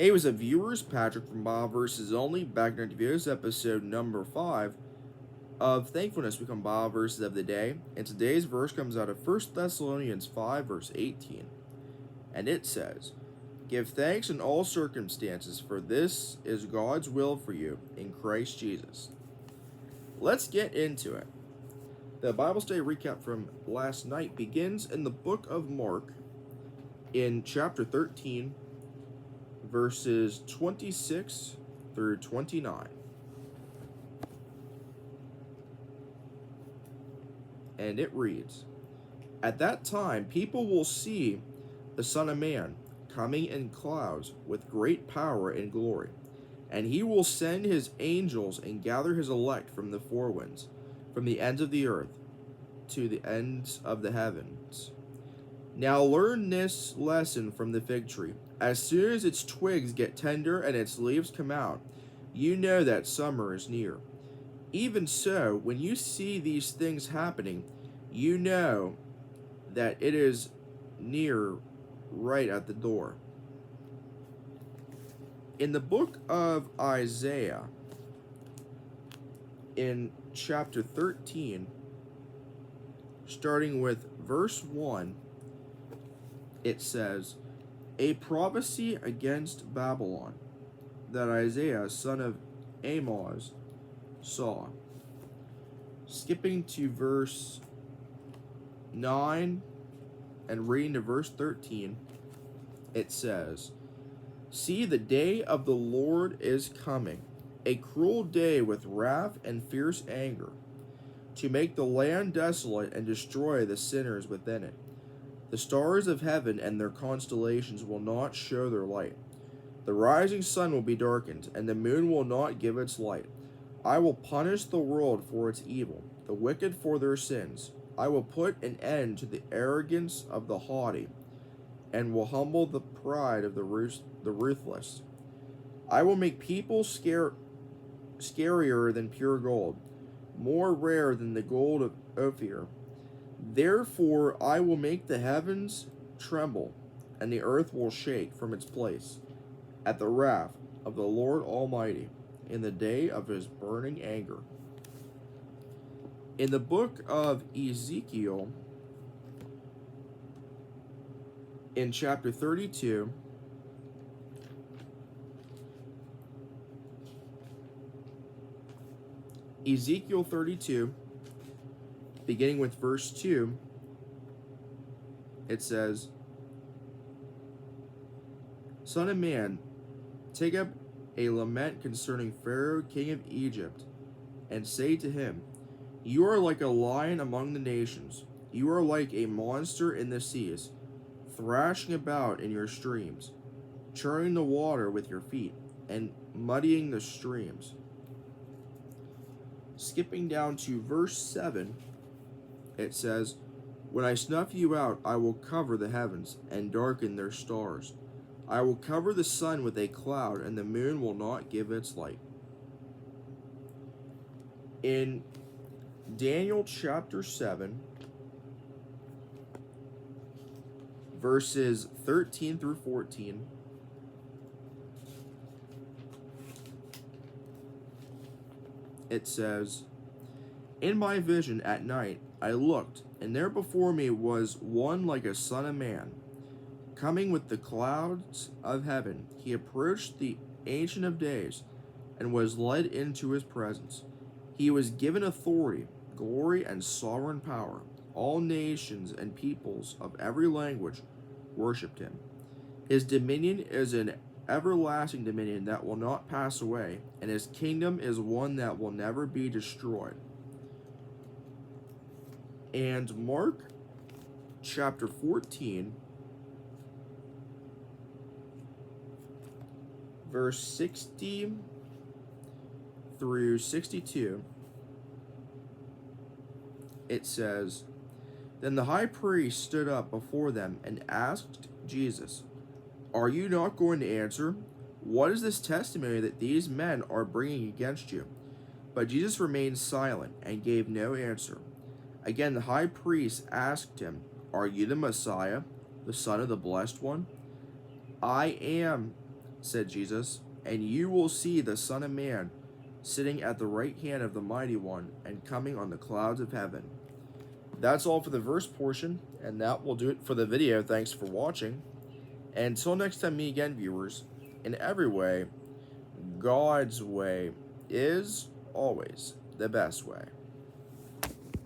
Hey, what's up, viewers? Patrick from Bible Verses Only, back in our videos, episode number 5 of Thankfulness. We come Bible Verses of the Day, and today's verse comes out of 1 Thessalonians 5, verse 18. And it says, "Give thanks in all circumstances, for this is God's will for you in Christ Jesus." Let's get into it. The Bible study recap from last night begins in the book of Mark in chapter 13, verses 26 through 29. And it reads, "At that time people will see the Son of Man coming in clouds with great power and glory, and he will send his angels and gather his elect from the four winds, from the ends of the earth to the ends of the heavens. Now learn this lesson from the fig tree. As soon as its twigs get tender and its leaves come out, you know that summer is near. Even so, when you see these things happening, you know that it is near, right at the door." In the book of Isaiah, in chapter 13, starting with verse 1, it says, "A prophecy against Babylon that Isaiah, son of Amoz, saw." Skipping to verse 9 and reading to verse 13, it says, "See, the day of the Lord is coming, a cruel day with wrath and fierce anger, to make the land desolate and destroy the sinners within it. The stars of heaven and their constellations will not show their light. The rising sun will be darkened, and the moon will not give its light. I will punish the world for its evil, the wicked for their sins. I will put an end to the arrogance of the haughty, and will humble the pride of the ruthless. I will make people scarier than pure gold, more rare than the gold of Ophir. Therefore I will make the heavens tremble, and the earth will shake from its place at the wrath of the Lord Almighty in the day of his burning anger." In the book of Ezekiel, in chapter 32, Ezekiel 32, beginning with verse 2, it says, "Son of man, take up a lament concerning Pharaoh, king of Egypt, and say to him, you are like a lion among the nations. You are like a monster in the seas, thrashing about in your streams, churning the water with your feet, and muddying the streams." Skipping down to verse 7, it says, "When I snuff you out, I will cover the heavens and darken their stars. I will cover the sun with a cloud, and the moon will not give its light." In Daniel chapter 7, verses 13 through 14, it says, "In my vision at night I looked, and there before me was one like a son of man, coming with the clouds of heaven. He approached the Ancient of Days and was led into his presence. He was given authority, glory, and sovereign power. All nations and peoples of every language worshipped him. His dominion is an everlasting dominion that will not pass away, and his kingdom is one that will never be destroyed." And Mark chapter 14, verse 60 through 62, it says, "Then the high priest stood up before them and asked Jesus, 'Are you not going to answer? What is this testimony that these men are bringing against you?' But Jesus remained silent and gave no answer. Again the high priest asked him, 'Are you the Messiah, the Son of the Blessed One?' 'I am,' said Jesus, and you will see the Son of Man sitting at the right hand of the Mighty One and coming on the clouds of heaven. That's all for the verse portion, and that will do it for the video. Thanks for watching. And until next time, me again, viewers, in every way, God's way is always the best way.